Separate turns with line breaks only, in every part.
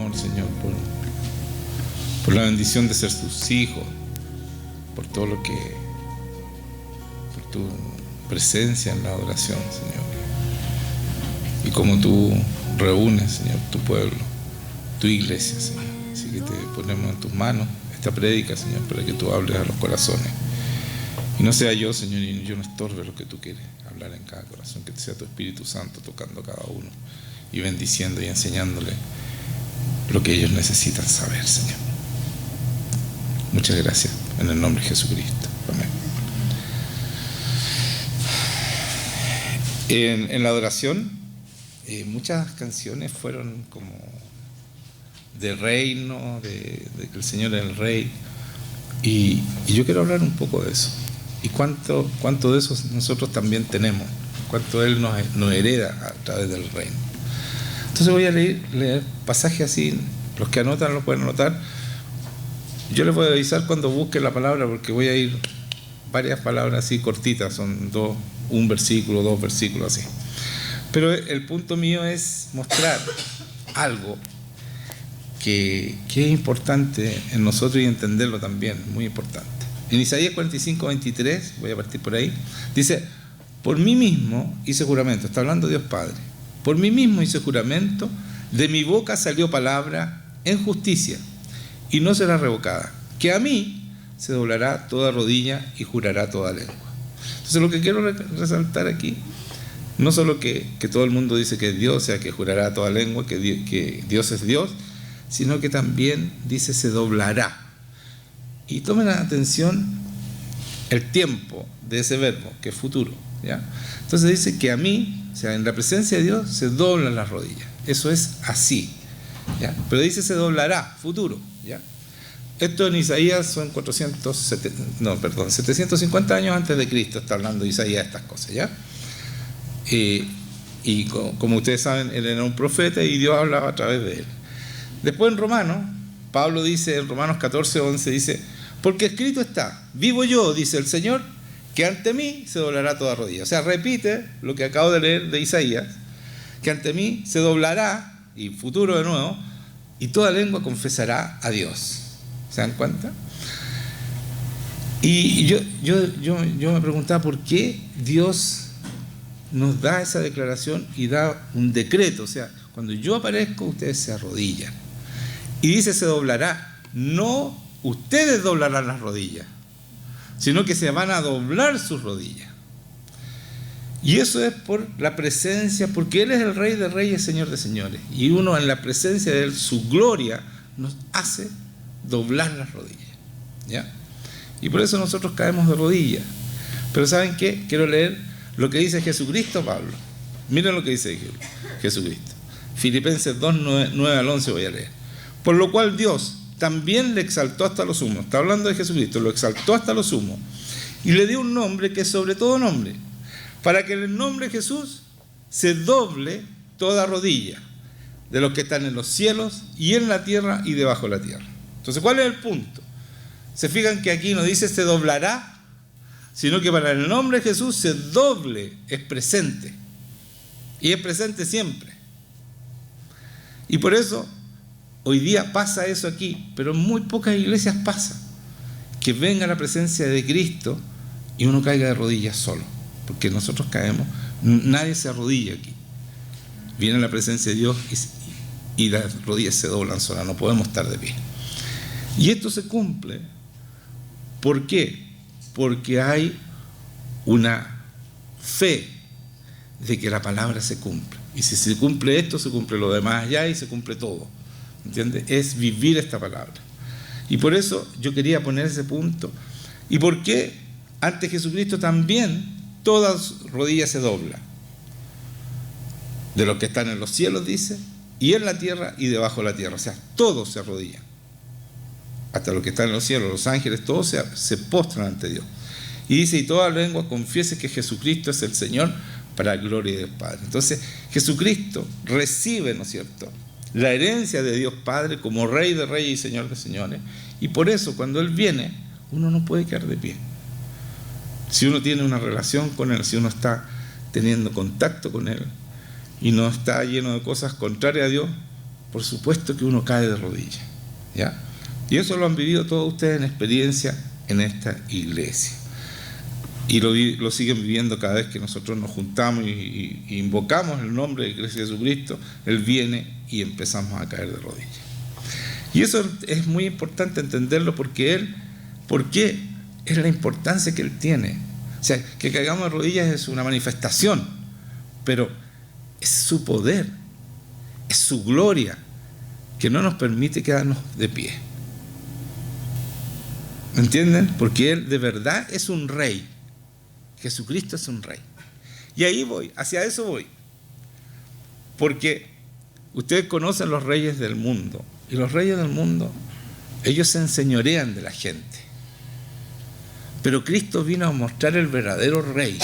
amor, Señor, por la bendición de ser tus hijos, por todo lo que, por tu presencia en la adoración, Señor, y como tú reúnes, Señor, tu pueblo, tu iglesia, Señor. Así que te ponemos en tus manos esta prédica, Señor, para que tú hables a los corazones. Y no sea yo, Señor, y yo no estorbe lo que tú quieres hablar en cada corazón, que sea tu Espíritu Santo tocando a cada uno y bendiciendo y enseñándole lo que ellos necesitan saber, Señor. Muchas gracias, en el nombre de Jesucristo. Amén. En la adoración, muchas canciones fueron como de reino, de que el Señor es el Rey, y yo quiero hablar un poco de eso. Y cuánto de eso nosotros también tenemos, cuánto Él nos hereda a través del reino. Entonces voy a leer pasajes así, los que anotan lo pueden anotar. Yo les voy a avisar cuando busque la palabra, porque voy a ir varias palabras así cortitas, son un versículo, 2 versículos así. Pero el punto mío es mostrar algo que es importante en nosotros y entenderlo también, muy importante. En Isaías 45, 23, voy a partir por ahí, dice: por mí mismo hice juramento, está hablando Dios Padre, por mí mismo hice juramento, de mi boca salió palabra en justicia, y no será revocada, que a mí se doblará toda rodilla y jurará toda lengua. Entonces lo que quiero resaltar aquí, no solo que todo el mundo dice que es Dios, o sea, que jurará toda lengua, que Dios es Dios, sino que también dice se doblará. Y tomen atención el tiempo de ese verbo, que es futuro, ¿ya? Entonces dice que a mí, o sea, en la presencia de Dios, se doblan las rodillas. Eso es así, ¿ya? Pero dice se doblará, futuro, ¿ya? Esto en Isaías son 750 años antes de Cristo, está hablando Isaías de estas cosas, ¿ya? Y como ustedes saben, él era un profeta y Dios hablaba a través de él. Después en Romanos, Pablo dice, en Romanos 14, 11, dice: porque escrito está, vivo yo, dice el Señor, que ante mí se doblará toda rodilla. O sea, repite lo que acabo de leer de Isaías, que ante mí se doblará, y futuro de nuevo, y toda lengua confesará a Dios. ¿Se dan cuenta? Y yo me preguntaba por qué Dios nos da esa declaración y da un decreto. O sea, cuando yo aparezco, ustedes se arrodillan. Y dice se doblará, no ustedes doblarán las rodillas, sino que se van a doblar sus rodillas. Y eso es por la presencia, porque Él es el Rey de Reyes, Señor de Señores. Y uno en la presencia de Él, su gloria, nos hace doblar las rodillas, ¿ya? Y por eso nosotros caemos de rodillas. Pero ¿saben qué? Quiero leer lo que dice Jesucristo, Pablo. Miren lo que dice Jesucristo. Filipenses 2, 9 al 11 voy a leer. Por lo cual Dios también le exaltó hasta lo sumo. Está hablando de Jesucristo, lo exaltó hasta lo sumo. Y le dio un nombre que es sobre todo nombre, para que en el nombre de Jesús se doble toda rodilla, de los que están en los cielos y en la tierra y debajo de la tierra. Entonces, ¿cuál es el punto? Se fijan que aquí no dice se doblará, sino que para el nombre de Jesús se doble, es presente. Y es presente siempre. Y por eso hoy día pasa eso aquí, pero en muy pocas iglesias pasa que venga la presencia de Cristo y uno caiga de rodillas solo, porque nosotros caemos, nadie se arrodilla aquí. Viene la presencia de Dios y las rodillas se doblan solas, no podemos estar de pie. Y esto se cumple, ¿por qué? Porque hay una fe de que la palabra se cumple. Y si se cumple esto, se cumple lo demás ya y se cumple todo. ¿Entiendes? Es vivir esta palabra. Y por eso yo quería poner ese punto. ¿Y por qué ante Jesucristo también todas rodillas se doblan? De los que están en los cielos, dice, y en la tierra y debajo de la tierra. O sea, todos se arrodillan. Hasta los que están en los cielos, los ángeles, todos se postran ante Dios. Y dice, y toda lengua confiese que Jesucristo es el Señor, para la gloria de Dios Padre. Entonces, Jesucristo recibe, ¿no es cierto?, la herencia de Dios Padre como Rey de Reyes y Señor de Señores. Y por eso, cuando Él viene, uno no puede quedar de pie. Si uno tiene una relación con Él, si uno está teniendo contacto con Él y no está lleno de cosas contrarias a Dios, por supuesto que uno cae de rodillas, ¿ya? Y eso lo han vivido todos ustedes en experiencia en esta iglesia. Y lo siguen viviendo cada vez que nosotros nos juntamos y invocamos el nombre de Iglesia de Jesucristo. Él viene y empezamos a caer de rodillas. Y eso es muy importante entenderlo porque es la importancia que Él tiene. O sea, que caigamos de rodillas es una manifestación, pero es su poder, es su gloria, que no nos permite quedarnos de pie. ¿Me entienden? Porque Él de verdad es un rey. Jesucristo es un rey. Y ahí voy, hacia eso voy. Porque ustedes conocen los reyes del mundo. Y los reyes del mundo, ellos se enseñorean de la gente. Pero Cristo vino a mostrar el verdadero rey,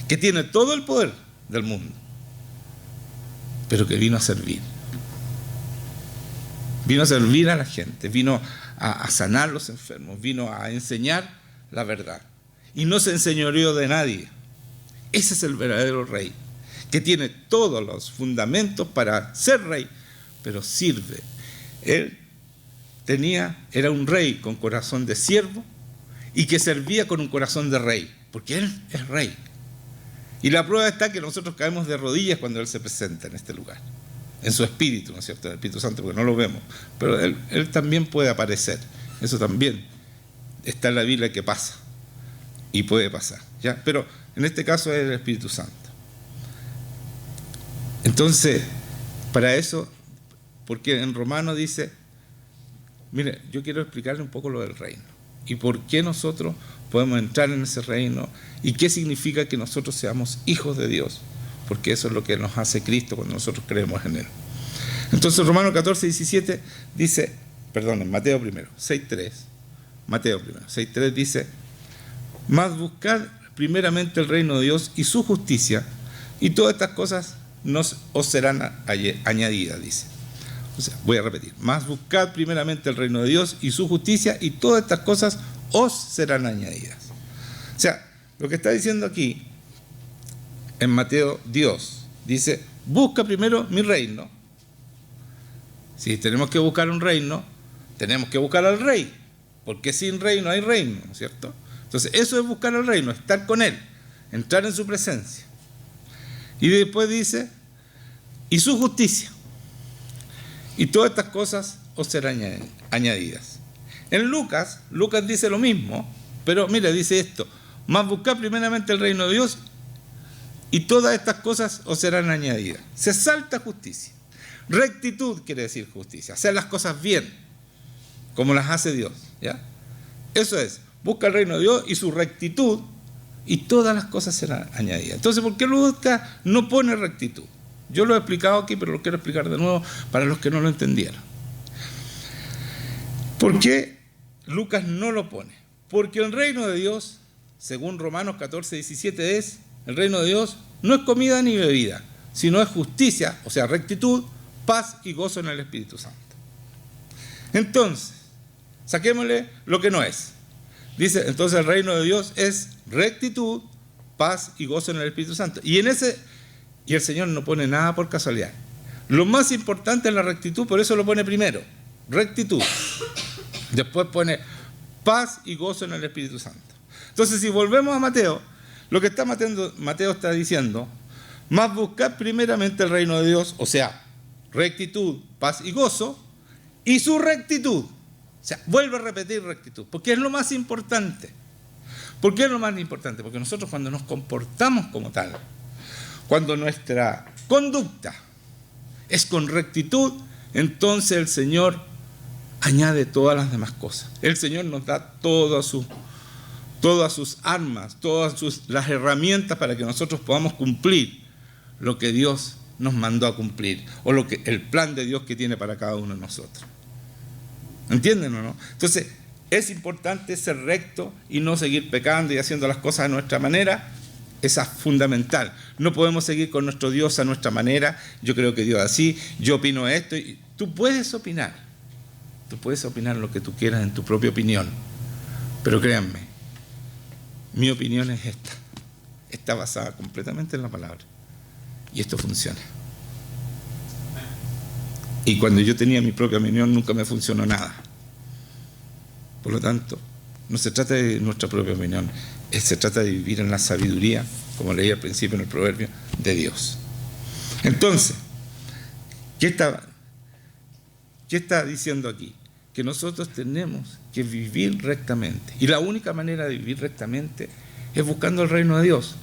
que tiene todo el poder del mundo, pero que vino a servir. Vino a servir a la gente, vino a sanar los enfermos, vino a enseñar la verdad. Y no se enseñoreó de nadie. Ese es el verdadero rey, que tiene todos los fundamentos para ser rey, pero sirve. Él era un rey con corazón de siervo y que servía con un corazón de rey, porque Él es rey. Y la prueba está que nosotros caemos de rodillas cuando Él se presenta en este lugar, en su espíritu, ¿no es cierto? En el Espíritu Santo, porque no lo vemos, pero Él también puede aparecer. Eso también está en la Biblia que pasa. Y puede pasar, ¿ya? Pero en este caso es el Espíritu Santo. Entonces, para eso, porque en Romanos dice, mire, yo quiero explicarle un poco lo del reino y por qué nosotros podemos entrar en ese reino y qué significa que nosotros seamos hijos de Dios, porque eso es lo que nos hace Cristo cuando nosotros creemos en Él. Entonces, Romanos 14, 17 dice, en Mateo primero, 6.3, Mateo primero, 6.3 dice, mas buscad primeramente el reino de Dios y su justicia, y todas estas cosas os serán añadidas, dice. O sea, voy a repetir, mas buscad primeramente el reino de Dios y su justicia, y todas estas cosas os serán añadidas. O sea, lo que está diciendo aquí, en Mateo, Dios dice, busca primero mi reino. Si tenemos que buscar un reino, tenemos que buscar al rey, porque sin rey no hay reino, ¿no es cierto? Entonces, eso es buscar al reino, estar con Él, entrar en su presencia. Y después dice, y su justicia. Y todas estas cosas os serán añadidas. En Lucas dice lo mismo, pero mira, dice esto, mas buscad primeramente el reino de Dios y todas estas cosas os serán añadidas. Se salta justicia. Rectitud quiere decir justicia, hacer las cosas bien, como las hace Dios, ¿ya? Eso es. Busca el reino de Dios y su rectitud, y todas las cosas serán añadidas. Entonces, ¿por qué Lucas no pone rectitud? Yo lo he explicado aquí, pero lo quiero explicar de nuevo para los que no lo entendieron. ¿Por qué Lucas no lo pone? Porque el reino de Dios, según Romanos 14, 17, el reino de Dios no es comida ni bebida, sino es justicia, o sea, rectitud, paz y gozo en el Espíritu Santo. Entonces, saquémosle lo que no es. Dice, entonces el reino de Dios es rectitud, paz y gozo en el Espíritu Santo. Y el Señor no pone nada por casualidad. Lo más importante es la rectitud, por eso lo pone primero. Rectitud. Después pone paz y gozo en el Espíritu Santo. Entonces, si volvemos a Mateo, lo que está Mateo está diciendo, más buscad primeramente el reino de Dios, o sea, rectitud, paz y gozo, y su rectitud. O sea, vuelve a repetir rectitud, porque es lo más importante. ¿Por qué es lo más importante? Porque nosotros cuando nos comportamos como tal, cuando nuestra conducta es con rectitud, entonces el Señor añade todas las demás cosas. El Señor nos da todas sus armas, las herramientas para que nosotros podamos cumplir lo que Dios nos mandó a cumplir, o el plan de Dios que tiene para cada uno de nosotros. ¿Entienden o no? Entonces, es importante ser recto y no seguir pecando y haciendo las cosas a nuestra manera. Esa es fundamental. No podemos seguir con nuestro Dios a nuestra manera. Yo creo que Dios es así, yo opino esto. Y tú puedes opinar lo que tú quieras en tu propia opinión. Pero créanme, mi opinión es esta. Está basada completamente en la palabra. Y esto funciona. Y cuando yo tenía mi propia opinión nunca me funcionó nada. Por lo tanto, no se trata de nuestra propia opinión, se trata de vivir en la sabiduría, como leí al principio en el proverbio, de Dios. Entonces, ¿qué está diciendo aquí? Que nosotros tenemos que vivir rectamente. Y la única manera de vivir rectamente es buscando el reino de Dios.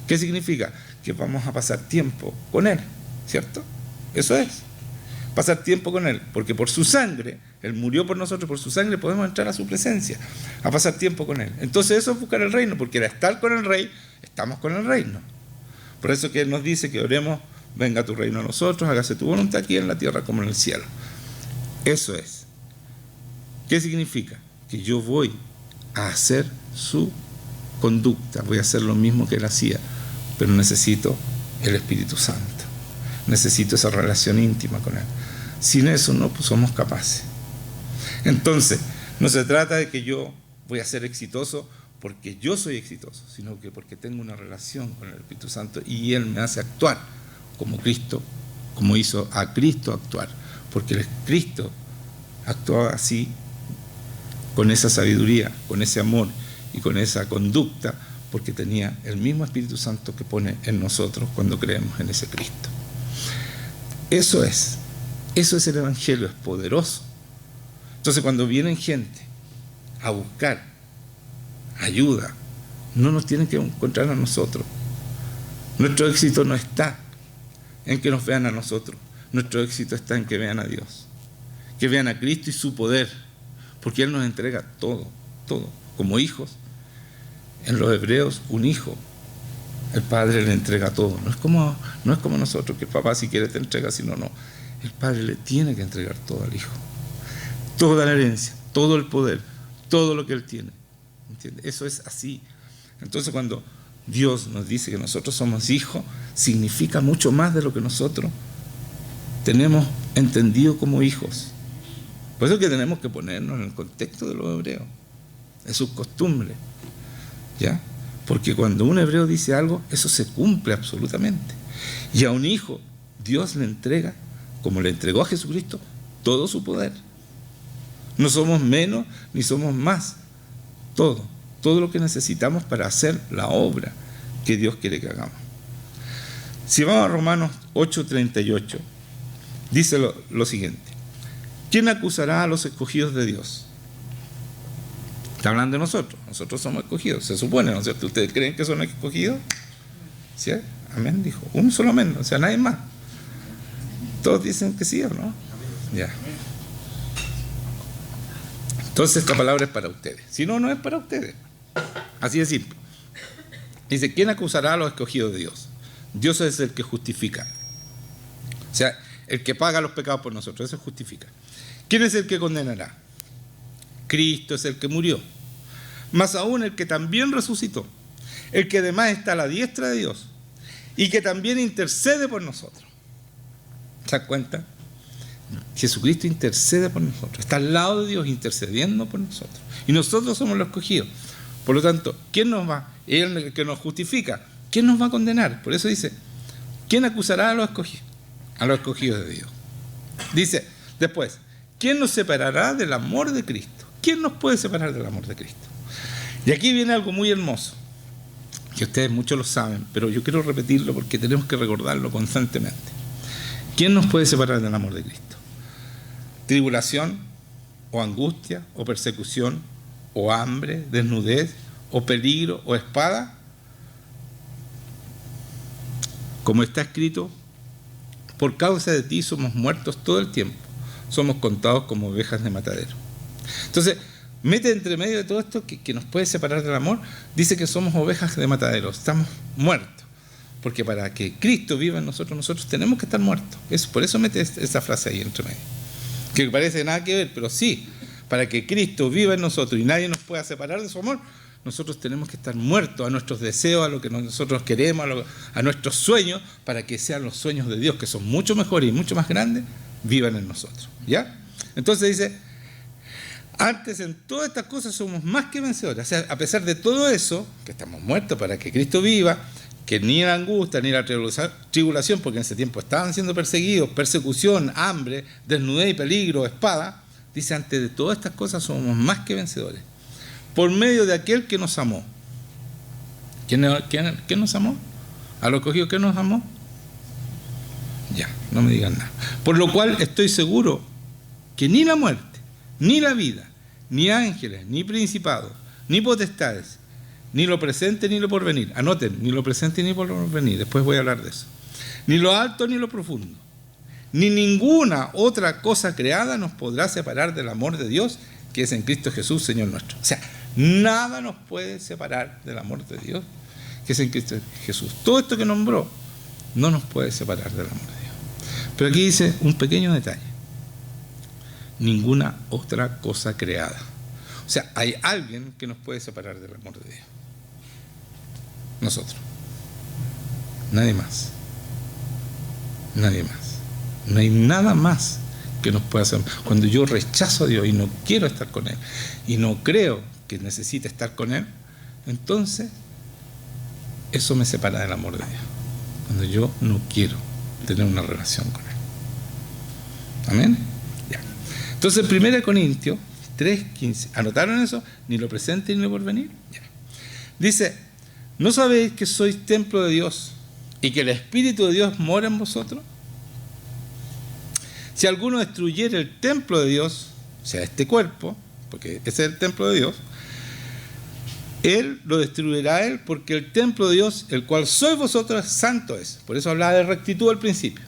¿Qué significa? Que vamos a pasar tiempo con Él, ¿cierto? Eso es. Pasar tiempo con Él, porque por su sangre, Él murió por nosotros, por su sangre podemos entrar a su presencia, a pasar tiempo con Él. Entonces eso es buscar el reino, porque al estar con el Rey, estamos con el reino. Por eso que Él nos dice que oremos, venga tu reino a nosotros, hágase tu voluntad aquí en la tierra como en el cielo. Eso es. ¿Qué significa? Que yo voy a hacer su conducta, voy a hacer lo mismo que Él hacía, pero necesito el Espíritu Santo. Necesito esa relación íntima con Él. Sin eso no somos capaces. Entonces, no se trata de que yo voy a ser exitoso porque yo soy exitoso, sino que porque tengo una relación con el Espíritu Santo y Él me hace actuar como Cristo, como hizo a Cristo actuar, porque el Cristo actuaba así, con esa sabiduría, con ese amor y con esa conducta, porque tenía el mismo Espíritu Santo que pone en nosotros cuando creemos en ese Cristo. Eso es el Evangelio, es poderoso. Entonces cuando vienen gente a buscar ayuda, no nos tienen que encontrar a nosotros. Nuestro éxito no está en que nos vean a nosotros, nuestro éxito está en que vean a Dios, que vean a Cristo y su poder, porque Él nos entrega todo, todo, como hijos. En los hebreos, un hijo, el padre le entrega todo. No es como nosotros, que el papá si quiere te entrega, si no, no. El padre le tiene que entregar todo al hijo. Toda la herencia, todo el poder, todo lo que él tiene. ¿Entiendes? Eso es así. Entonces cuando Dios nos dice que nosotros somos hijos, significa mucho más de lo que nosotros tenemos entendido como hijos. Por eso es que tenemos que ponernos en el contexto de los hebreos, en sus costumbres, ¿ya? Porque cuando un hebreo dice algo, eso se cumple absolutamente. Y a un hijo, Dios le entrega, como le entregó a Jesucristo, todo su poder. No somos menos ni somos más. Todo lo que necesitamos para hacer la obra que Dios quiere que hagamos. Si vamos a Romanos 8:38, dice lo siguiente: ¿quién acusará a los escogidos de Dios? Está hablando de nosotros somos escogidos, se supone, ¿no es cierto? ¿Ustedes creen que son escogidos? ¿Sí? Amén, dijo. Un solo amén, o sea, nadie más. Todos dicen que sí o no. Ya. Entonces esta palabra es para ustedes. Si no, no es para ustedes. Así de simple. Dice, ¿quién acusará a los escogidos de Dios? Dios es el que justifica. O sea, el que paga los pecados por nosotros, eso justifica. ¿Quién es el que condenará? Cristo es el que murió, más aún el que también resucitó, el que además está a la diestra de Dios y que también intercede por nosotros. ¿Se dan cuenta? Jesucristo intercede por nosotros, está al lado de Dios intercediendo por nosotros. Y nosotros somos los escogidos. Por lo tanto, ¿quién nos va? Él el que nos justifica. ¿Quién nos va a condenar? Por eso dice, ¿quién acusará a los escogidos? A los escogidos de Dios. Dice después, ¿quién nos separará del amor de Cristo? ¿Quién nos puede separar del amor de Cristo? Y aquí viene algo muy hermoso, que ustedes muchos lo saben, pero yo quiero repetirlo porque tenemos que recordarlo constantemente. ¿Quién nos puede separar del amor de Cristo? ¿Tribulación, o angustia, o persecución, o hambre, desnudez, o peligro, o espada? Como está escrito, por causa de ti somos muertos todo el tiempo, somos contados como ovejas de matadero. Entonces, mete entre medio de todo esto que nos puede separar del amor, dice que somos ovejas de matadero, estamos muertos. Porque para que Cristo viva en nosotros, nosotros tenemos que estar muertos. Por eso mete esa frase ahí entre medio. Que parece nada que ver, pero sí, para que Cristo viva en nosotros y nadie nos pueda separar de su amor, nosotros tenemos que estar muertos a nuestros deseos, a lo que nosotros queremos, a nuestros sueños, para que sean los sueños de Dios, que son mucho mejores y mucho más grandes, vivan en nosotros. ¿Ya? Entonces dice, antes en todas estas cosas somos más que vencedores. O sea, a pesar de todo eso, que estamos muertos para que Cristo viva, que ni la angustia ni la tribulación, porque en ese tiempo estaban siendo perseguidos, persecución, hambre, desnudez y peligro, espada, dice, antes de todas estas cosas somos más que vencedores, por medio de aquel que nos amó. ¿Quién nos amó? ¿A los escogidos quién nos amó? Ya, no me digan nada. Por lo cual estoy seguro que ni la muerte, ni la vida, ni ángeles, ni principados, ni potestades, ni lo presente ni lo porvenir. Anoten, ni lo presente ni lo porvenir, después voy a hablar de eso. Ni lo alto ni lo profundo, ni ninguna otra cosa creada nos podrá separar del amor de Dios que es en Cristo Jesús, Señor nuestro. O sea, nada nos puede separar del amor de Dios que es en Cristo Jesús. Todo esto que nombró no nos puede separar del amor de Dios. Pero aquí dice un pequeño detalle: ninguna otra cosa creada. O sea, hay alguien que nos puede separar del amor de Dios. Nosotros. Nadie más. Nadie más. No hay nada más que nos pueda hacer. Cuando yo rechazo a Dios y no quiero estar con Él, y no creo que necesite estar con Él, entonces eso me separa del amor de Dios. Cuando yo no quiero tener una relación con Él. ¿Amén? Ya. Entonces, 1 Corintios 3:15. ¿Anotaron eso? Ni lo presente ni lo porvenir. Ya. Dice: ¿no sabéis que sois templo de Dios y que el Espíritu de Dios mora en vosotros? Si alguno destruyere el templo de Dios, o sea, este cuerpo, porque ese es el templo de Dios, Él lo destruirá Él, porque el templo de Dios, el cual sois vosotros, santo es. Por eso hablaba de rectitud al principio.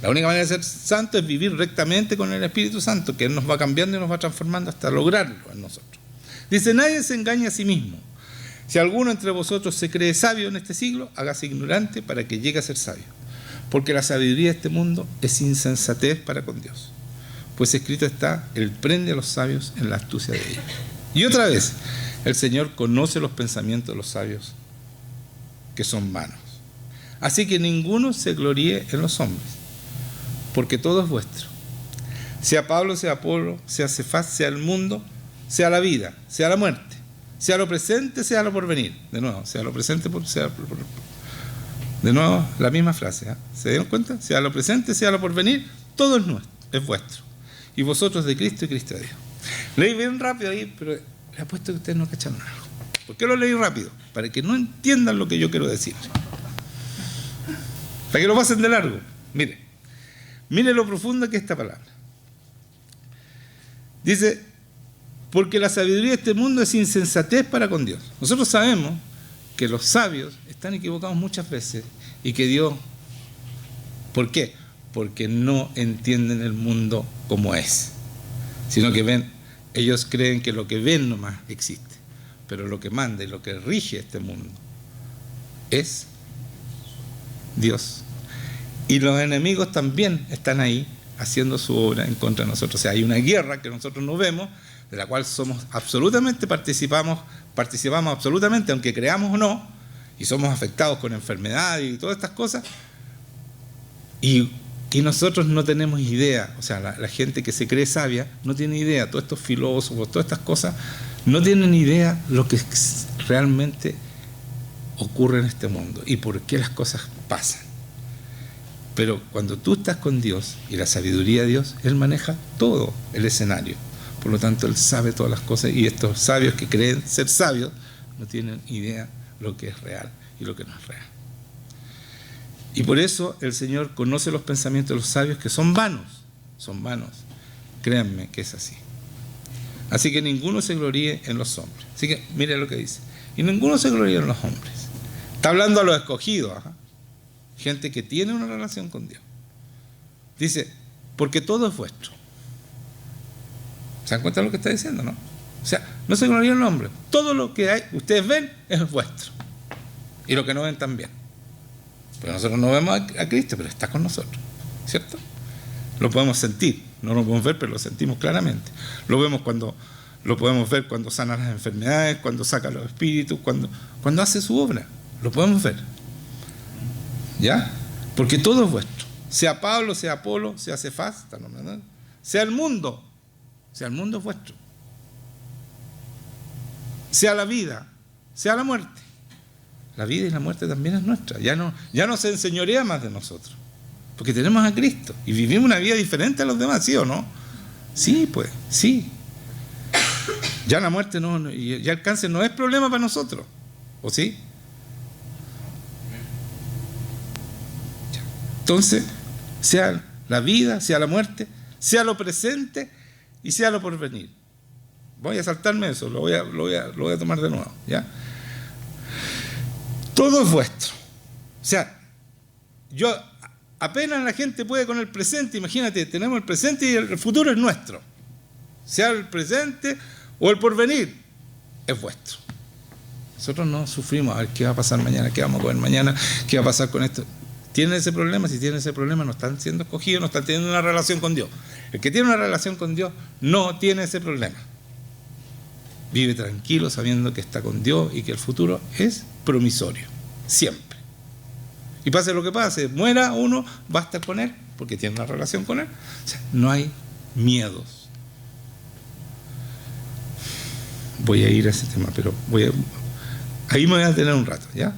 La única manera de ser santo es vivir rectamente con el Espíritu Santo, que Él nos va cambiando y nos va transformando hasta lograrlo en nosotros. Dice: nadie se engaña a sí mismo. Si alguno entre vosotros se cree sabio en este siglo, hágase ignorante para que llegue a ser sabio. Porque la sabiduría de este mundo es insensatez para con Dios. Pues escrito está: Él prende a los sabios en la astucia de ellos. Y otra vez, el Señor conoce los pensamientos de los sabios, que son vanos. Así que ninguno se gloríe en los hombres, porque todo es vuestro. Sea Pablo, sea Apolo, sea Cefas, sea el mundo, sea la vida, sea la muerte, sea lo presente, sea lo porvenir. De nuevo, sea lo presente, sea por. De nuevo, la misma frase. ¿Se dieron cuenta? Sea lo presente, sea lo porvenir, todo es nuestro, es vuestro. Y vosotros de Cristo y Cristo de Dios. Leí bien rápido ahí, pero les apuesto que ustedes no cacharon algo. ¿Por qué lo leí rápido? Para que no entiendan lo que yo quiero decir. Para que lo pasen de largo. Mire lo profunda que es esta palabra. Dice: porque la sabiduría de este mundo es insensatez para con Dios. Nosotros sabemos que los sabios están equivocados muchas veces y que Dios... ¿Por qué? Porque no entienden el mundo como es, sino que ven, ellos creen que lo que ven nomás existe, pero lo que manda y lo que rige este mundo es Dios. Y los enemigos también están ahí haciendo su obra en contra de nosotros. O sea, hay una guerra que nosotros no vemos, de la cual somos absolutamente participamos absolutamente, aunque creamos o no, y somos afectados con enfermedades y todas estas cosas, y nosotros no tenemos idea. O sea, la gente que se cree sabia no tiene idea. Todos estos filósofos, todas estas cosas, no tienen idea lo que realmente ocurre en este mundo y por qué las cosas pasan. Pero cuando tú estás con Dios y la sabiduría de Dios, Él maneja todo el escenario. Por lo tanto, Él sabe todas las cosas, y estos sabios que creen ser sabios no tienen idea lo que es real y lo que no es real. Y por eso el Señor conoce los pensamientos de los sabios, que son vanos. Son vanos. Créanme que es así. Así que ninguno se gloríe en los hombres. Así que mire lo que dice: y ninguno se gloríe en los hombres. Está hablando a los escogidos, gente que tiene una relación con Dios. Dice: porque todo es vuestro. ¿Se dan cuenta de lo que está diciendo, no? O sea, no se gloríe en el hombre. Todo lo que hay, ustedes ven, es vuestro. Y lo que no ven también. Pero nosotros no vemos a Cristo, pero está con nosotros, ¿cierto? Lo podemos sentir, no lo podemos ver, pero lo sentimos claramente. Lo podemos ver cuando sana las enfermedades, cuando saca los espíritus, cuando hace su obra. Lo podemos ver. ¿Ya? Porque todo es vuestro. Sea Pablo, sea Apolo, sea Cefas, sea el mundo. Sea el mundo es vuestro. Sea la vida, sea la muerte. la vida y la muerte también es nuestra. Ya no se enseñorea más de nosotros, porque tenemos a Cristo y vivimos una vida diferente a los demás, ¿sí o no? Sí, pues, sí. Ya la muerte ya el cáncer no es problema para nosotros, ¿o sí? Ya. Entonces, sea la vida, sea la muerte, sea lo presente y sea lo porvenir. Voy a saltarme eso, lo voy a tomar de nuevo, ¿ya? Todo es vuestro. O sea, apenas la gente puede con el presente, imagínate, tenemos el presente y el futuro es nuestro. Sea el presente o el porvenir, es vuestro. Nosotros no sufrimos a ver qué va a pasar mañana, qué vamos a comer mañana, qué va a pasar con esto. ¿Tienen ese problema? Si tienen ese problema, no están siendo escogidos, no están teniendo una relación con Dios. El que tiene una relación con Dios no tiene ese problema. Vive tranquilo sabiendo que está con Dios y que el futuro es promisorio, siempre. Y pase lo que pase, muera uno, va a estar con Él, porque tiene una relación con Él. O sea, no hay miedos. Voy a ir a ese tema, pero ahí me voy a detener un rato, ¿ya?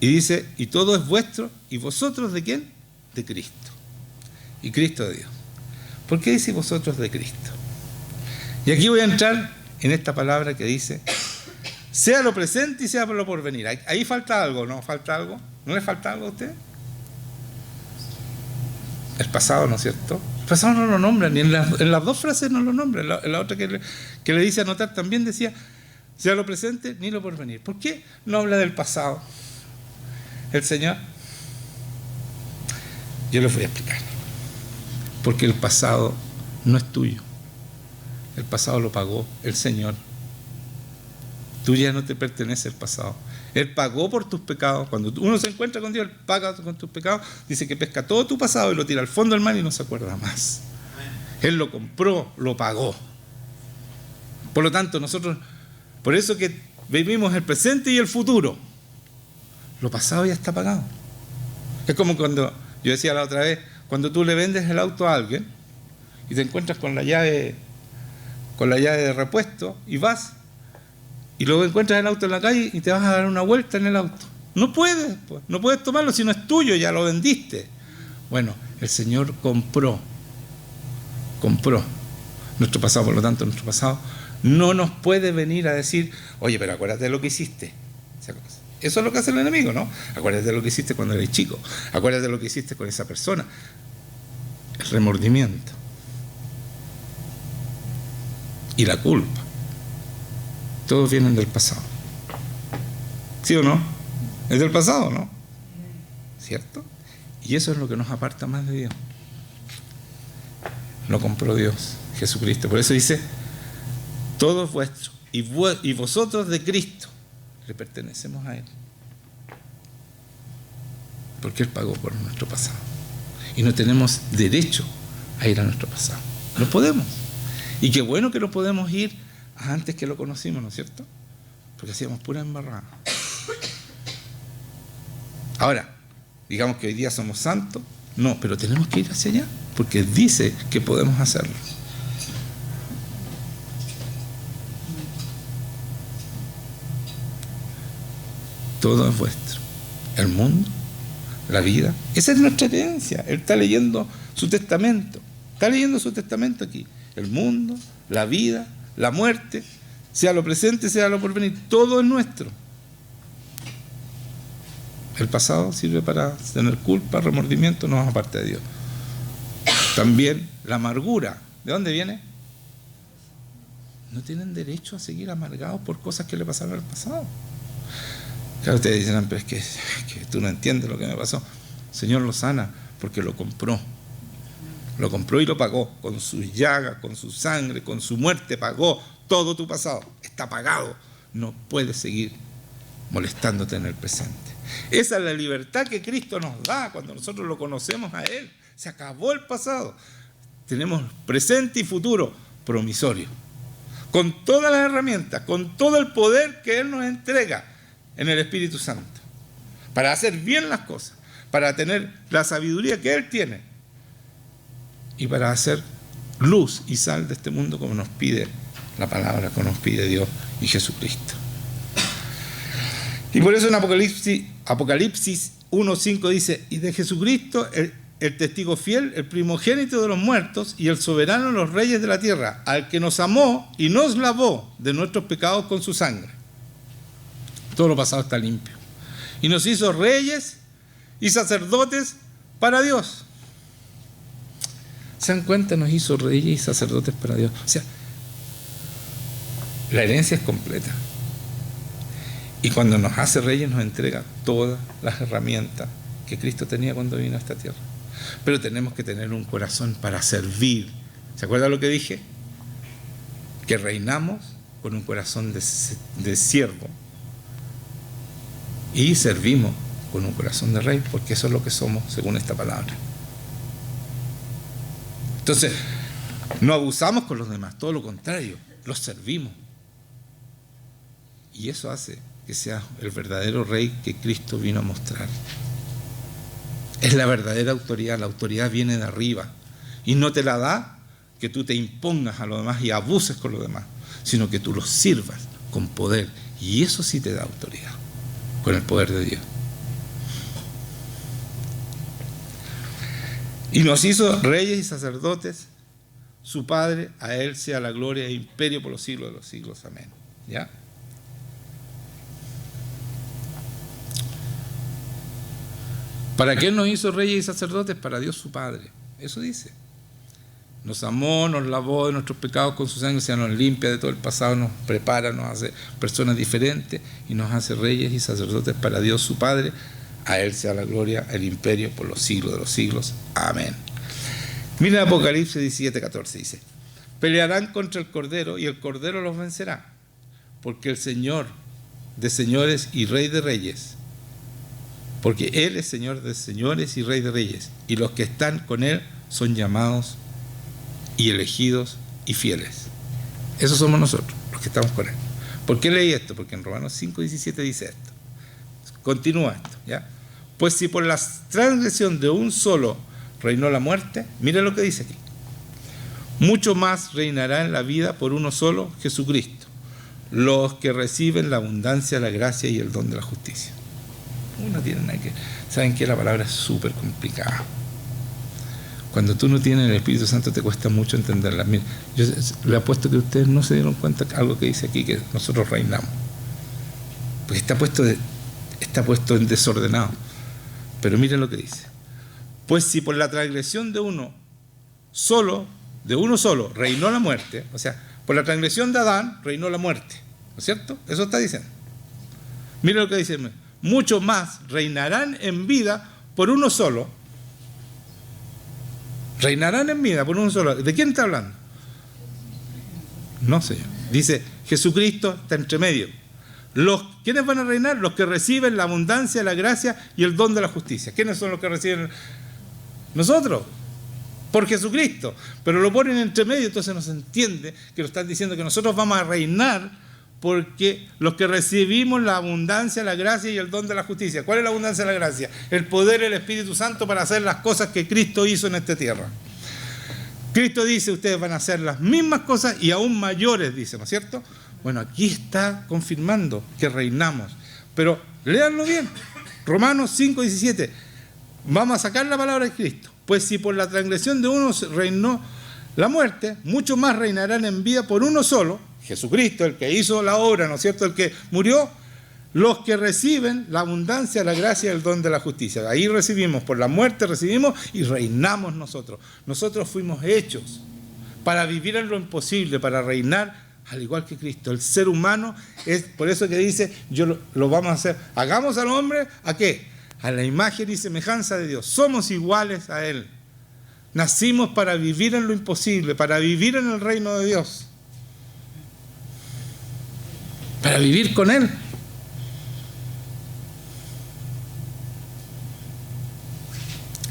Y dice, y todo es vuestro, ¿y vosotros de quién? De Cristo. Y Cristo de Dios. ¿Por qué dice vosotros de Cristo? Y aquí voy a entrar en esta palabra que dice, sea lo presente y sea lo porvenir. Ahí falta algo, ¿no? ¿Falta algo? ¿No le falta algo a usted? El pasado, ¿no es cierto? El pasado no lo nombra, ni en las dos frases no lo nombra. En la otra que le dice anotar también decía, sea lo presente ni lo porvenir. ¿Por qué no habla del pasado el Señor? Yo les voy a explicar. Porque el pasado no es tuyo. El pasado lo pagó el Señor. Tú ya no te pertenece el pasado. Él pagó por tus pecados. Cuando uno se encuentra con Dios, Él paga con tus pecados. Dice que pesca todo tu pasado y lo tira al fondo del mar y no se acuerda más. Él lo compró, lo pagó. Por lo tanto, nosotros, por eso que vivimos el presente y el futuro. Lo pasado ya está pagado. Es como cuando, yo decía la otra vez, cuando tú le vendes el auto a alguien y te encuentras con la llave de repuesto y vas y luego encuentras el auto en la calle y te vas a dar una vuelta en el auto. No puedes, pues, no puedes tomarlo si no es tuyo, ya lo vendiste. Bueno, el Señor compró nuestro pasado, por lo tanto nuestro pasado no nos puede venir a decir, oye, pero acuérdate de lo que hiciste. Eso es lo que hace el enemigo, ¿no? Acuérdate de lo que hiciste cuando eres chico, acuérdate de lo que hiciste con esa persona. El remordimiento y la culpa, todos vienen del pasado. ¿Sí o no? Es del pasado, ¿no? ¿Cierto? Y eso es lo que nos aparta más de Dios. Lo compró Dios, Jesucristo. Por eso dice, todo es vuestro y vosotros de Cristo. Le pertenecemos a Él. Porque Él pagó por nuestro pasado. Y no tenemos derecho a ir a nuestro pasado. No podemos. Y qué bueno que no podemos ir antes que lo conocimos, ¿no es cierto? Porque hacíamos pura embarrada. Ahora, digamos que hoy día somos santos. No, pero tenemos que ir hacia allá. Porque dice que podemos hacerlo. Todo es vuestro. El mundo, la vida. Esa es nuestra herencia. Él está leyendo su testamento. Está leyendo su testamento aquí. El mundo, la vida, la muerte, sea lo presente, sea lo porvenir. Todo es nuestro. El pasado sirve para tener culpa, remordimiento, no aparte de Dios. También la amargura. ¿De dónde viene? No tienen derecho a seguir amargados por cosas que le pasaron al pasado. Claro, ustedes dicen, pero es que tú no entiendes lo que me pasó. El Señor lo sana porque lo compró. Lo compró y lo pagó. Con sus llagas, con su sangre, con su muerte, pagó todo tu pasado. Está pagado. No puedes seguir molestándote en el presente. Esa es la libertad que Cristo nos da cuando nosotros lo conocemos a Él. Se acabó el pasado. Tenemos presente y futuro promisorio. Con todas las herramientas, con todo el poder que Él nos entrega en el Espíritu Santo, para hacer bien las cosas, para tener la sabiduría que Él tiene y para hacer luz y sal de este mundo como nos pide la palabra, como nos pide Dios y Jesucristo. Y por eso en Apocalipsis 1:5 dice, y de Jesucristo, el testigo fiel, el primogénito de los muertos y el soberano de los reyes de la tierra, al que nos amó y nos lavó de nuestros pecados con su sangre. Todo lo pasado está limpio. Y nos hizo reyes y sacerdotes para Dios. ¿Se dan cuenta? Nos hizo reyes y sacerdotes para Dios. O sea, la herencia es completa. Y cuando nos hace reyes nos entrega todas las herramientas que Cristo tenía cuando vino a esta tierra. Pero tenemos que tener un corazón para servir. ¿Se acuerdan lo que dije? Que reinamos con un corazón de siervo y servimos con un corazón de rey, porque eso es lo que somos según esta palabra. Entonces, no abusamos con los demás, todo lo contrario, los servimos. Y eso hace que sea el verdadero rey que Cristo vino a mostrar. Es la verdadera autoridad. La autoridad viene de arriba y no te la da que tú te impongas a los demás y abuses con los demás, sino que tú los sirvas con poder, y eso sí te da autoridad, con el poder de Dios. Y nos hizo reyes y sacerdotes, su Padre, a Él sea la gloria e imperio por los siglos de los siglos. Amén. ¿Ya? ¿Para qué nos hizo reyes y sacerdotes? Para Dios su Padre. Eso dice. Nos amó, nos lavó de nuestros pecados con su sangre, o sea, nos limpia de todo el pasado, nos prepara, nos hace personas diferentes y nos hace reyes y sacerdotes para Dios su Padre. A Él sea la gloria, el imperio por los siglos de los siglos. Amén. Mira Apocalipsis 17:14, dice: pelearán contra el Cordero y el Cordero los vencerá, porque el Señor de señores y Rey de reyes, porque Él es Señor de señores y Rey de reyes, y los que están con Él son llamados y elegidos y fieles. Esos somos nosotros, los que estamos con Él. ¿Por qué leí esto? Porque en Romanos 5:17 dice esto. Continúa esto, ¿ya? Pues si por la transgresión de un solo reinó la muerte, mira lo que dice aquí: mucho más reinará en la vida por uno solo, Jesucristo, los que reciben la abundancia, la gracia y el don de la justicia. No tienen nada que... ¿Saben qué? La palabra es súper complicada. Cuando tú no tienes el Espíritu Santo te cuesta mucho entenderla. Mira, yo le apuesto que ustedes no se dieron cuenta de algo que dice aquí, que nosotros reinamos. Porque está puesto en desordenado. Pero miren lo que dice: pues si por la transgresión de uno solo, reinó la muerte, o sea, por la transgresión de Adán reinó la muerte, ¿no es cierto? Eso está diciendo. Miren lo que dice: mucho más reinarán en vida por uno solo. Reinarán en vida por uno solo. ¿De quién está hablando? No, Señor. Dice, Jesucristo está entre medio. ¿Quiénes van a reinar? Los que reciben la abundancia, la gracia y el don de la justicia. ¿Quiénes son los que reciben? Nosotros, por Jesucristo. Pero lo ponen entre medio, entonces no se entiende que lo están diciendo que nosotros vamos a reinar porque los que recibimos la abundancia, la gracia y el don de la justicia. ¿Cuál es la abundancia y la gracia? El poder del Espíritu Santo para hacer las cosas que Cristo hizo en esta tierra. Cristo dice, ustedes van a hacer las mismas cosas y aún mayores, dice, ¿no es cierto? Bueno, aquí está confirmando que reinamos. Pero léanlo bien. Romanos 5:17. Vamos a sacar la palabra de Cristo. Pues si por la transgresión de uno reinó la muerte, mucho más reinarán en vida por uno solo, Jesucristo, el que hizo la obra, ¿no es cierto?, el que murió, los que reciben la abundancia, la gracia y el don de la justicia. Ahí recibimos, por la muerte recibimos y reinamos nosotros. Nosotros fuimos hechos para vivir en lo imposible, para reinar al igual que Cristo. El ser humano es, por eso que dice, lo vamos a hacer. Hagamos al hombre, ¿a qué? A la imagen y semejanza de Dios. Somos iguales a Él. Nacimos para vivir en lo imposible, para vivir en el reino de Dios. Para vivir con Él.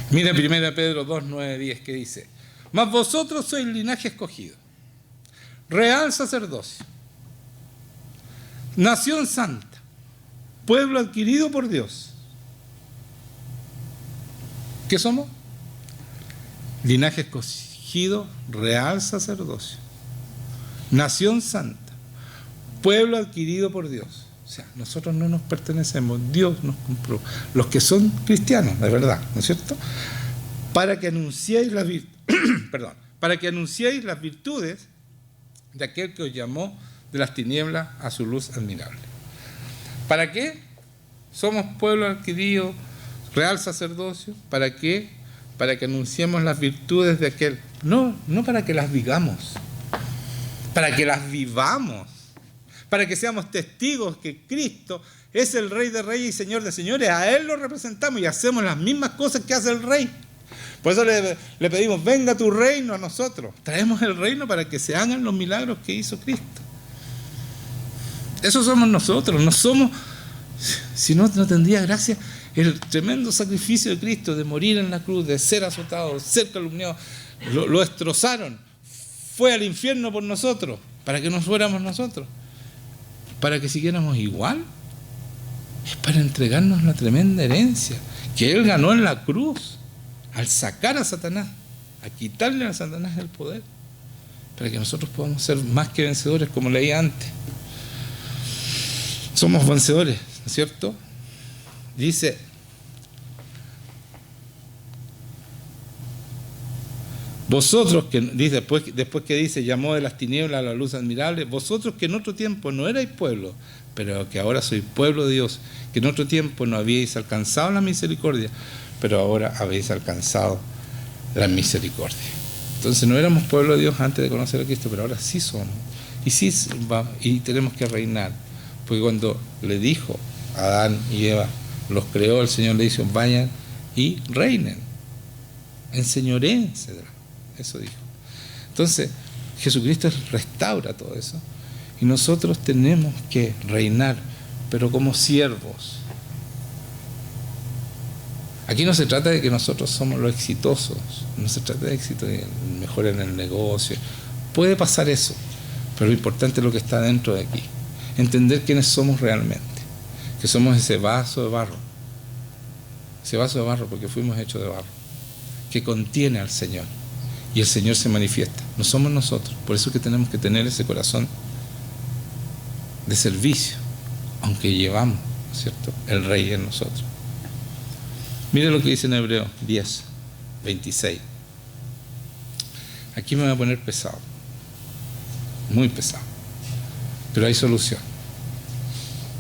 Mira 1 Pedro 2, 9, 10, que dice: mas vosotros sois linaje escogido, real sacerdocio, nación santa, pueblo adquirido por Dios. ¿Qué somos? Linaje escogido, real sacerdocio, nación santa, pueblo adquirido por Dios. O sea, nosotros no nos pertenecemos, Dios nos compró. Los que son cristianos, de verdad, ¿no es cierto? Para que anunciéis para que anunciéis las virtudes de aquel que os llamó de las tinieblas a su luz admirable. ¿Para qué? Somos pueblo adquirido, real sacerdocio. ¿Para qué? Para que anunciemos las virtudes de aquel. No para que las digamos, para que las vivamos, para que seamos testigos que Cristo es el Rey de Reyes y Señor de Señores. A Él lo representamos y hacemos las mismas cosas que hace el Rey. Por eso le pedimos, venga tu reino a nosotros. Traemos el reino para que se hagan los milagros que hizo Cristo. Eso somos nosotros. No somos, si no tendría gracia el tremendo sacrificio de Cristo de morir en la cruz, de ser azotado, de ser calumniado. Lo destrozaron. Fue al infierno por nosotros, para que no fuéramos nosotros. Para que siguiéramos igual. Es para entregarnos la tremenda herencia que Él ganó en la cruz. Al sacar a Satanás, a quitarle a Satanás el poder, para que nosotros podamos ser más que vencedores, como leía antes. Somos vencedores, ¿no es cierto? Dice, vosotros que, dice, después que dice, llamó de las tinieblas a la luz admirable, vosotros que en otro tiempo no erais pueblo, pero que ahora sois pueblo de Dios, que en otro tiempo no habíais alcanzado la misericordia, pero ahora habéis alcanzado la misericordia. Entonces no éramos pueblo de Dios antes de conocer a Cristo, pero ahora sí somos. Y tenemos que reinar. Porque cuando le dijo a Adán y Eva, los creó, el Señor le dijo, vayan y reinen. Enseñoréense. Eso dijo. Entonces, Jesucristo restaura todo eso. Y nosotros tenemos que reinar, pero como siervos. Aquí no se trata de que nosotros somos los exitosos, no se trata de éxito, de mejor en el negocio. Puede pasar eso, pero lo importante es lo que está dentro de aquí. Entender quiénes somos realmente, que somos ese vaso de barro. Ese vaso de barro porque fuimos hechos de barro, que contiene al Señor. Y el Señor se manifiesta, no somos nosotros. Por eso es que tenemos que tener ese corazón de servicio, aunque llevamos, ¿no es cierto?, el Rey en nosotros. Mire lo que dice en Hebreos 10, 26. Aquí me voy a poner pesado, muy pesado, pero hay solución.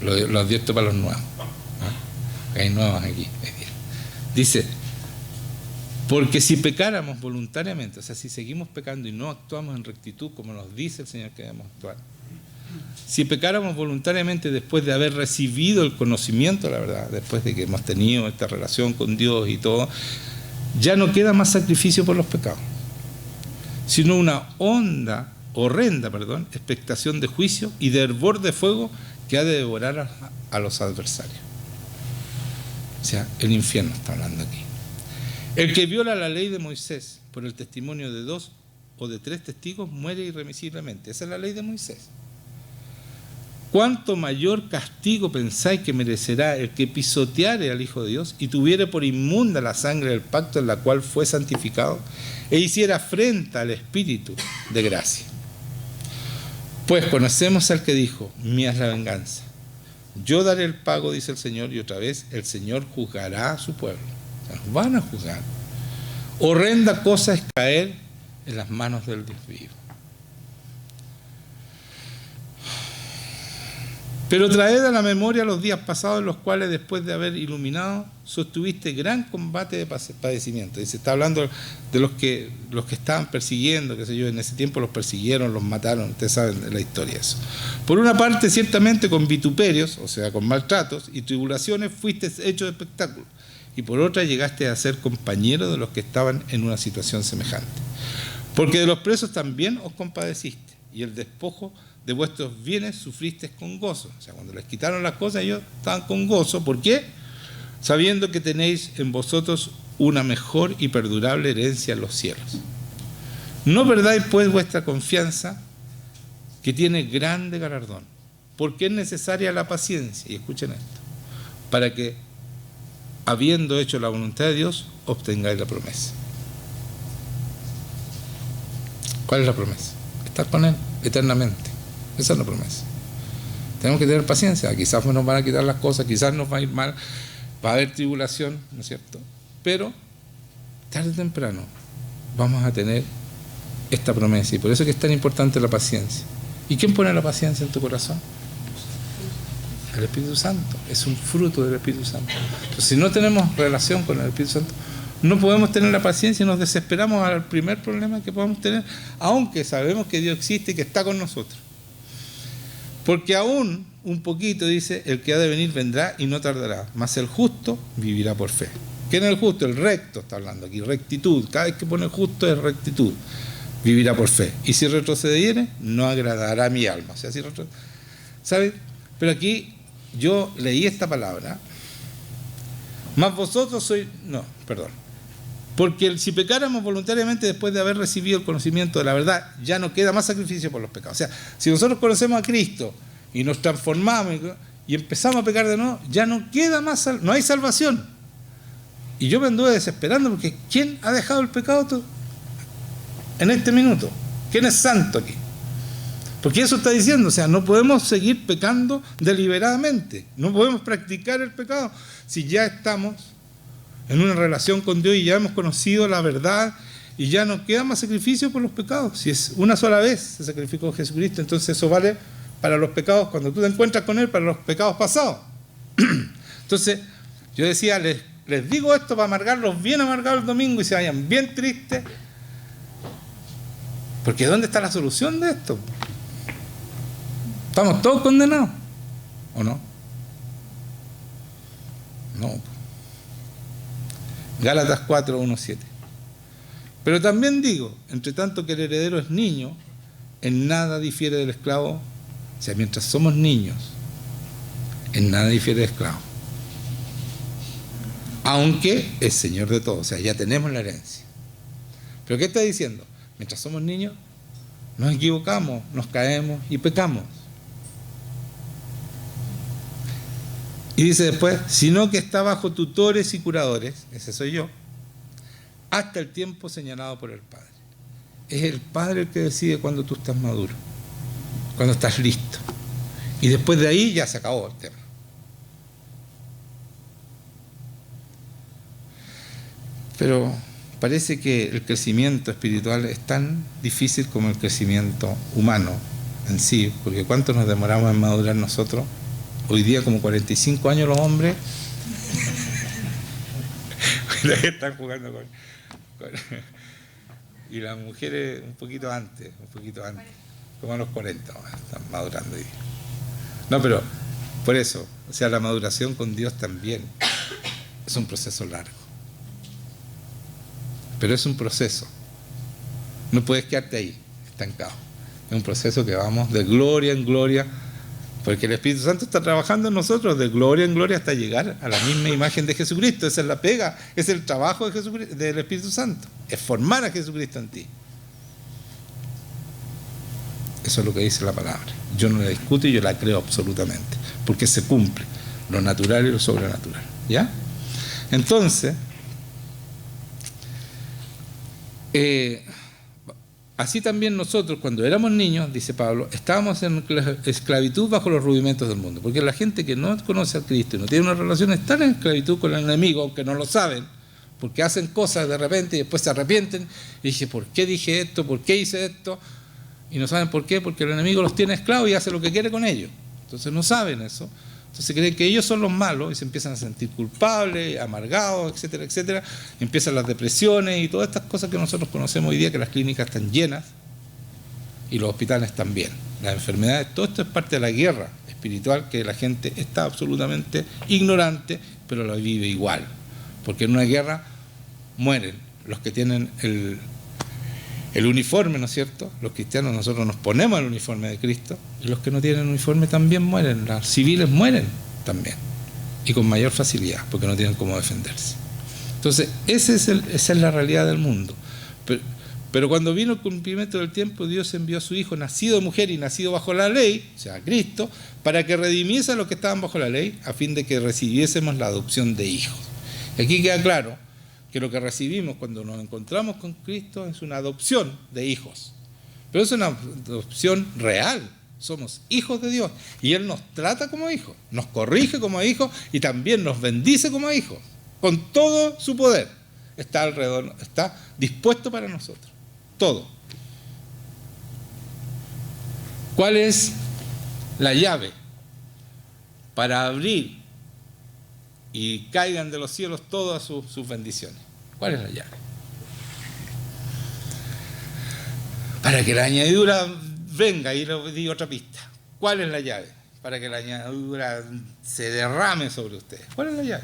Lo advierto para los nuevos, ¿no? Hay nuevos aquí. Dice, porque si pecáramos voluntariamente, o sea, si seguimos pecando y no actuamos en rectitud como nos dice el Señor que debemos actuar, si pecáramos voluntariamente después de haber recibido el conocimiento de la verdad, después de que hemos tenido esta relación con Dios y todo, ya no queda más sacrificio por los pecados, sino una horrenda expectación de juicio y de hervor de fuego que ha de devorar a los adversarios. O sea, el infierno está hablando aquí. El que viola la ley de Moisés por el testimonio de 2 o de 3 testigos muere irremisiblemente. Esa es la ley de Moisés. ¿Cuánto mayor castigo pensáis que merecerá el que pisoteare al Hijo de Dios y tuviere por inmunda la sangre del pacto en la cual fue santificado e hiciera afrenta al Espíritu de gracia? Pues conocemos al que dijo, mía es la venganza, yo daré el pago, dice el Señor, y otra vez el Señor juzgará a su pueblo. O sea, nos van a juzgar. Horrenda cosa es caer en las manos del Dios vivo. Pero traed a la memoria los días pasados en los cuales, después de haber iluminado, sostuviste gran combate de padecimiento. Dice, está hablando de los que estaban persiguiendo, qué sé yo, en ese tiempo los persiguieron, los mataron, ustedes saben la historia de eso. Por una parte, ciertamente con vituperios, o sea, con maltratos y tribulaciones, fuiste hecho de espectáculo. Y por otra, llegaste a ser compañero de los que estaban en una situación semejante. Porque de los presos también os compadeciste, y el despojo de vuestros bienes sufristeis con gozo. O sea, cuando les quitaron las cosas, ellos estaban con gozo. ¿Por qué? Sabiendo que tenéis en vosotros una mejor y perdurable herencia en los cielos. No perdáis pues vuestra confianza, que tiene grande galardón, porque es necesaria la paciencia, y escuchen esto, para que, habiendo hecho la voluntad de Dios, obtengáis la promesa. ¿Cuál es la promesa? Estar con Él eternamente. Esa es la promesa. Tenemos que tener paciencia. Quizás nos van a quitar las cosas, quizás nos va a ir mal, va a haber tribulación, ¿no es cierto? Pero tarde o temprano vamos a tener esta promesa, y por eso es que es tan importante la paciencia. ¿Y quién pone la paciencia en tu corazón? El Espíritu Santo. Es un fruto del Espíritu Santo. Entonces, si no tenemos relación con el Espíritu Santo, no podemos tener la paciencia y nos desesperamos al primer problema que podamos tener, aunque sabemos que Dios existe y que está con nosotros. Porque aún un poquito dice, el que ha de venir vendrá y no tardará, mas el justo vivirá por fe. ¿Quién es el justo? El recto, está hablando aquí, rectitud. Cada vez que pone justo es rectitud. Vivirá por fe. Y si retrocediere, no agradará a mi alma. O sea, si ¿sabes? Pero aquí yo leí esta palabra, mas vosotros sois... No, perdón. Porque si pecáramos voluntariamente después de haber recibido el conocimiento de la verdad, ya no queda más sacrificio por los pecados. O sea, si nosotros conocemos a Cristo y nos transformamos y empezamos a pecar de nuevo, ya no queda más, no hay salvación. Y yo me anduve desesperando porque ¿quién ha dejado el pecado en este minuto? ¿Quién es santo aquí? Porque eso está diciendo, o sea, no podemos seguir pecando deliberadamente, no podemos practicar el pecado si ya estamos en una relación con Dios y ya hemos conocido la verdad y ya no queda más sacrificio por los pecados. Si es una sola vez se sacrificó Jesucristo, entonces eso vale para los pecados cuando tú te encuentras con Él, para los pecados pasados. Entonces yo decía, les digo esto para amargarlos bien amargados el domingo y se vayan bien tristes, porque ¿dónde está la solución de esto? ¿Estamos todos condenados? ¿O no? No. Gálatas 4, 1, 7. Pero también digo, entre tanto que el heredero es niño, en nada difiere del esclavo. O sea, mientras somos niños, en nada difiere del esclavo. Aunque es señor de todo, o sea, ya tenemos la herencia. ¿Pero qué está diciendo? Mientras somos niños, nos equivocamos, nos caemos y pecamos. Y dice después, sino que está bajo tutores y curadores, ese soy yo, hasta el tiempo señalado por el Padre. Es el Padre el que decide cuando tú estás maduro, cuando estás listo. Y después de ahí ya se acabó el tema. Pero parece que el crecimiento espiritual es tan difícil como el crecimiento humano en sí, porque ¿cuánto nos demoramos en madurar nosotros? Hoy día como 45 años los hombres están jugando con y las mujeres un poquito antes, como a los 40 están madurando hoy día. No, pero por eso, o sea, la maduración con Dios también es un proceso largo, pero es un proceso, no puedes quedarte ahí estancado, es un proceso que vamos de gloria en gloria. Porque el Espíritu Santo está trabajando en nosotros de gloria en gloria hasta llegar a la misma imagen de Jesucristo. Esa es la pega, es el trabajo de Jesucristo, del Espíritu Santo. Es formar a Jesucristo en ti. Eso es lo que dice la palabra. Yo no la discuto y yo la creo absolutamente. Porque se cumple lo natural y lo sobrenatural. ¿Ya? Entonces, así también nosotros, cuando éramos niños, dice Pablo, estábamos en esclavitud bajo los rudimentos del mundo. Porque la gente que no conoce a Cristo y no tiene una relación está en esclavitud con el enemigo, aunque no lo saben, porque hacen cosas de repente y después se arrepienten. Y dije, ¿por qué dije esto? ¿Por qué hice esto? Y no saben por qué, porque el enemigo los tiene esclavos y hace lo que quiere con ellos. Entonces no saben eso. Entonces creen que ellos son los malos y se empiezan a sentir culpables, amargados, etcétera, etcétera. Empiezan las depresiones y todas estas cosas que nosotros conocemos hoy día, que las clínicas están llenas y los hospitales también. Las enfermedades, todo esto es parte de la guerra espiritual que la gente está absolutamente ignorante, pero la vive igual. Porque en una guerra mueren los que tienen el uniforme, ¿no es cierto? Los cristianos, nosotros nos ponemos el uniforme de Cristo, y los que no tienen uniforme también mueren, los civiles mueren también, y con mayor facilidad, porque no tienen cómo defenderse. Entonces, esa es la realidad del mundo. Pero cuando vino el cumplimiento del tiempo, Dios envió a su Hijo, nacido de mujer y nacido bajo la ley, o sea, Cristo, para que redimiese a los que estaban bajo la ley, a fin de que recibiésemos la adopción de hijos. Y aquí queda claro que lo que recibimos cuando nos encontramos con Cristo es una adopción de hijos. Pero es una adopción real, Somos hijos de Dios. Y Él nos trata como hijos, nos corrige como hijos y también nos bendice como hijos. Con todo su poder. Está alrededor, está dispuesto para nosotros. Todo. ¿Cuál es la llave para abrir y caigan de los cielos todas sus bendiciones? ¿Cuál es la llave? Para que la añadidura venga, y le di otra pista. ¿Cuál es la llave? Para que la añadidura se derrame sobre ustedes. ¿Cuál es la llave?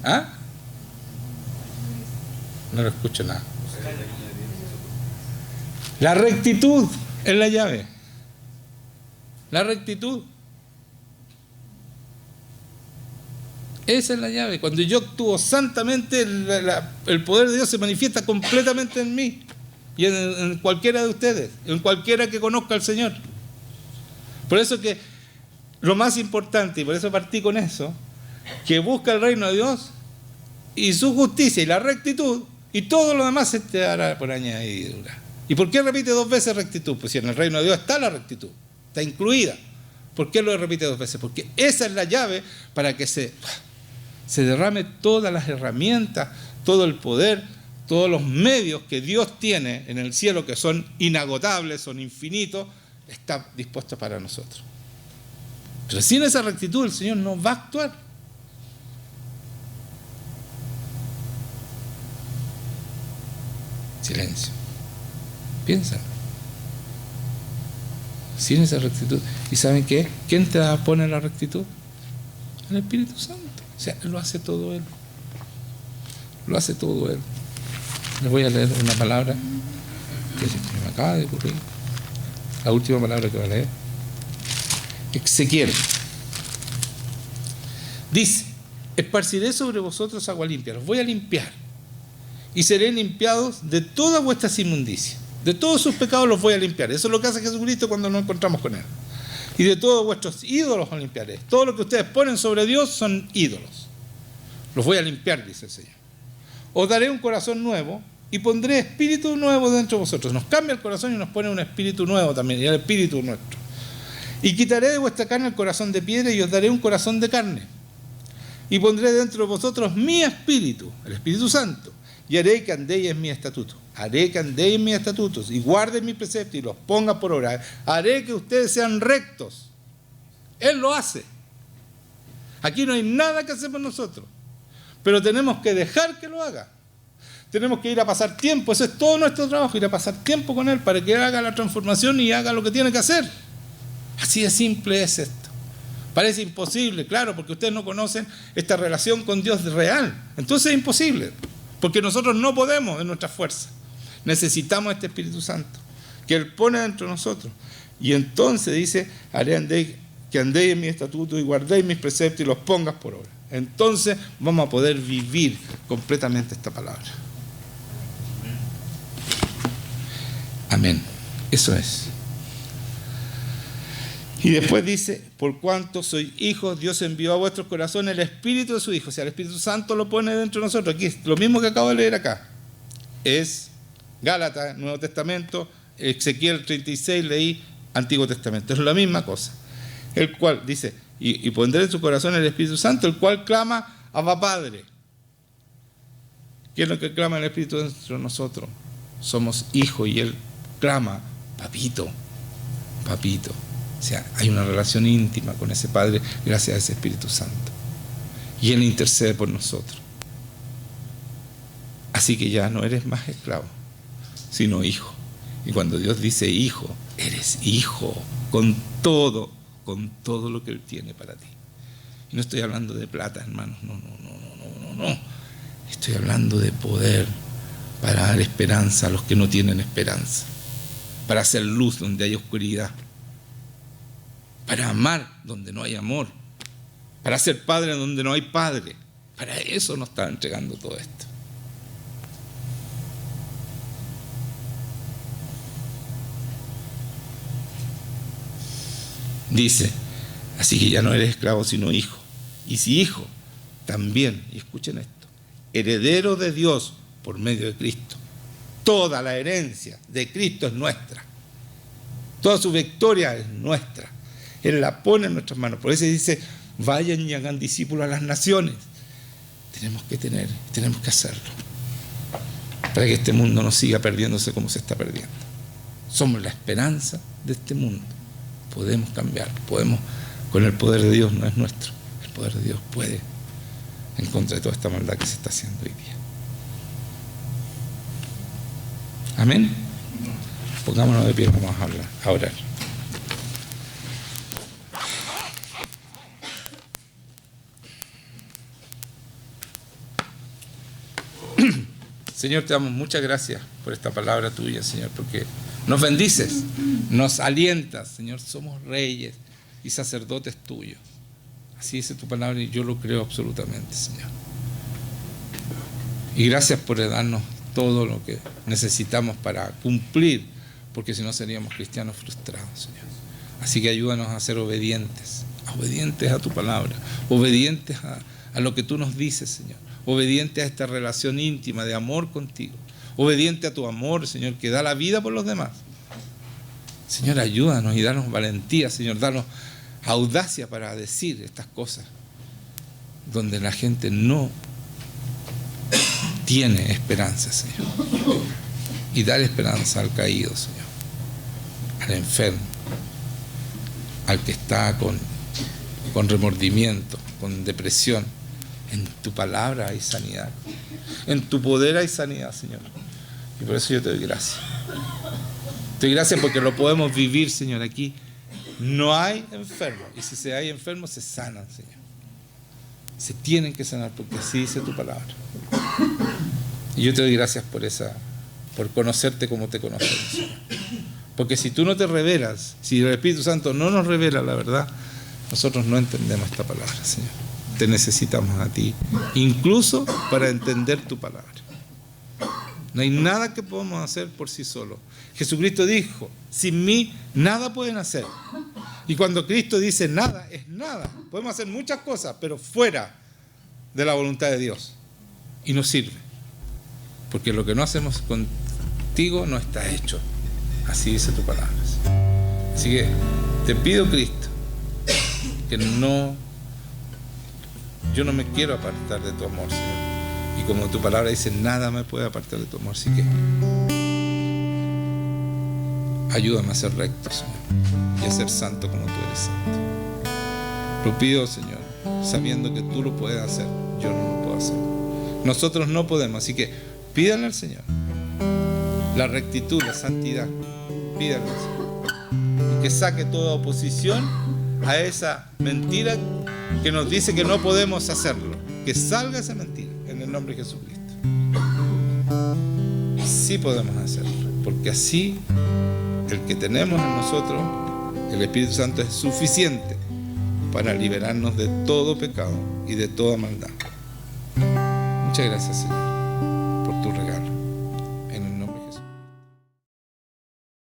¿Ah? No lo escucho nada. La rectitud es la llave. La rectitud. Esa es la llave. Cuando yo actúo santamente, el poder de Dios se manifiesta completamente en mí. Y en cualquiera de ustedes, en cualquiera que conozca al Señor. Por eso que lo más importante, y por eso partí con eso, que busca el reino de Dios y su justicia y la rectitud, y todo lo demás se te dará por añadidura. ¿Y por qué repite 2 veces rectitud? Pues si en el reino de Dios está la rectitud, está incluida. ¿Por qué lo repite 2 veces? Porque esa es la llave para que se derrame todas las herramientas, todo el poder, todos los medios que Dios tiene en el cielo, que son inagotables, son infinitos, está dispuesto para nosotros. Pero sin esa rectitud el Señor no va a actuar. Silencio. Piensa. Sin esa rectitud. ¿Y saben qué? ¿Quién te pone la rectitud? El Espíritu Santo. O sea, lo hace todo Él. Lo hace todo Él. Les voy a leer una palabra que me acaba de ocurrir. La última palabra que voy a leer. Ezequiel. Dice: esparciré sobre vosotros agua limpia. Los voy a limpiar. Y seré limpiados de todas vuestras inmundicias. De todos sus pecados los voy a limpiar. Eso es lo que hace Jesucristo cuando nos encontramos con Él. Y de todos vuestros ídolos os limpiaré. Todo lo que ustedes ponen sobre Dios son ídolos. Los voy a limpiar, dice el Señor. Os daré un corazón nuevo y pondré espíritu nuevo dentro de vosotros. Nos cambia el corazón y nos pone un espíritu nuevo también, y el espíritu nuestro. Y quitaré de vuestra carne el corazón de piedra y os daré un corazón de carne. Y pondré dentro de vosotros mi espíritu, el Espíritu Santo, y haré que andéis en mis estatutos. Haré que andéis en mis estatutos y guarden mis preceptos y los ponga por obra. Haré que ustedes sean rectos. Él lo hace. Aquí no hay nada que hacemos nosotros. Pero tenemos que dejar que lo haga. Tenemos que ir a pasar tiempo. Ese es todo nuestro trabajo, ir a pasar tiempo con Él para que Él haga la transformación y haga lo que tiene que hacer. Así de simple es esto. Parece imposible, claro, porque ustedes no conocen esta relación con Dios real. Entonces es imposible, porque nosotros no podemos en nuestra fuerza. Necesitamos este Espíritu Santo, que Él pone dentro de nosotros. Y entonces dice: haré que andéis en mis estatutos y guardéis mis preceptos y los pongas por obra. Entonces vamos a poder vivir completamente esta palabra. Amén. Eso es. Y después dice: por cuanto sois hijos, Dios envió a vuestros corazones el Espíritu de su Hijo. O sea, el Espíritu Santo lo pone dentro de nosotros. Aquí es lo mismo que acabo de leer acá. Es Gálatas, Nuevo Testamento, Ezequiel 36, leí Antiguo Testamento. Es la misma cosa. El cual dice: y pondré en su corazón el Espíritu Santo, el cual clama: Abba Padre. ¿Qué es lo que clama el Espíritu dentro de nosotros? Somos hijos y Él clama: papito, papito. O sea, hay una relación íntima con ese Padre gracias a ese Espíritu Santo. Y Él intercede por nosotros. Así que ya no eres más esclavo, sino hijo. Y cuando Dios dice hijo, eres hijo con todo lo que Él tiene para ti. Y no estoy hablando de plata, hermanos, no. Estoy hablando de poder para dar esperanza a los que no tienen esperanza, para hacer luz donde hay oscuridad, para amar donde no hay amor, para ser padre donde no hay padre. Para eso nos está entregando todo esto. Dice: así que ya no eres esclavo sino hijo. Y si hijo, también, y escuchen esto, heredero de Dios por medio de Cristo. Toda la herencia de Cristo es nuestra. Toda su victoria es nuestra. Él la pone en nuestras manos. Por eso dice, vayan y hagan discípulos a las naciones. Tenemos que hacerlo. Para que este mundo no siga perdiéndose como se está perdiendo. Somos la esperanza de este mundo. Podemos cambiar, podemos, con el poder de Dios, no es nuestro. El poder de Dios puede en contra de toda esta maldad que se está haciendo hoy día. Amén. Pongámonos de pie, vamos a orar. Señor, te damos muchas gracias por esta palabra tuya, Señor, porque nos bendices, nos alientas, Señor. Somos reyes y sacerdotes tuyos. Así dice tu palabra y yo lo creo absolutamente, Señor. Y gracias por darnos todo lo que necesitamos para cumplir, porque si no seríamos cristianos frustrados, Señor. Así que ayúdanos a ser obedientes a tu palabra, obedientes a lo que tú nos dices, Señor. Obediente a esta relación íntima de amor contigo, obediente a tu amor, Señor, que da la vida por los demás. Señor, ayúdanos y danos valentía, Señor, danos audacia para decir estas cosas donde la gente no tiene esperanza, Señor. Y dar esperanza al caído, Señor, al enfermo, al que está con remordimiento, con depresión. En tu palabra hay sanidad. En tu poder hay sanidad, Señor. Y por eso yo te doy gracias. Te doy gracias porque lo podemos vivir, Señor. Aquí no hay enfermos. Y si hay enfermos, se sanan, Señor. Se tienen que sanar porque así dice tu palabra. Y yo te doy gracias por conocerte como te conocemos, Señor. Porque si tú no te revelas, si el Espíritu Santo no nos revela la verdad, nosotros no entendemos esta palabra, Señor. Te necesitamos a ti, incluso para entender tu palabra. No hay nada que podamos hacer por sí solo. Jesucristo dijo, sin mí nada pueden hacer. Y cuando Cristo dice nada, es nada. Podemos hacer muchas cosas, pero fuera de la voluntad de Dios. Y no sirve. Porque lo que no hacemos contigo no está hecho. Así dice tu palabra. Así que te pido, Cristo, que yo no me quiero apartar de tu amor, Señor. Y como tu palabra dice, nada me puede apartar de tu amor. Así que ayúdame a ser recto, Señor, y a ser santo como tú eres santo. Lo pido, Señor, sabiendo que tú lo puedes hacer. Yo no lo puedo hacer. Nosotros no podemos. Así que pídanle al Señor la rectitud, la santidad. Pídanle al Señor. Y que saque toda oposición a esa mentira que nos dice que no podemos hacerlo. Que salga esa mentira en el nombre de Jesucristo. Sí podemos hacerlo, porque así el que tenemos en nosotros, el Espíritu Santo, es suficiente para liberarnos de todo pecado y de toda maldad. Muchas gracias, Señor, por tu regalo.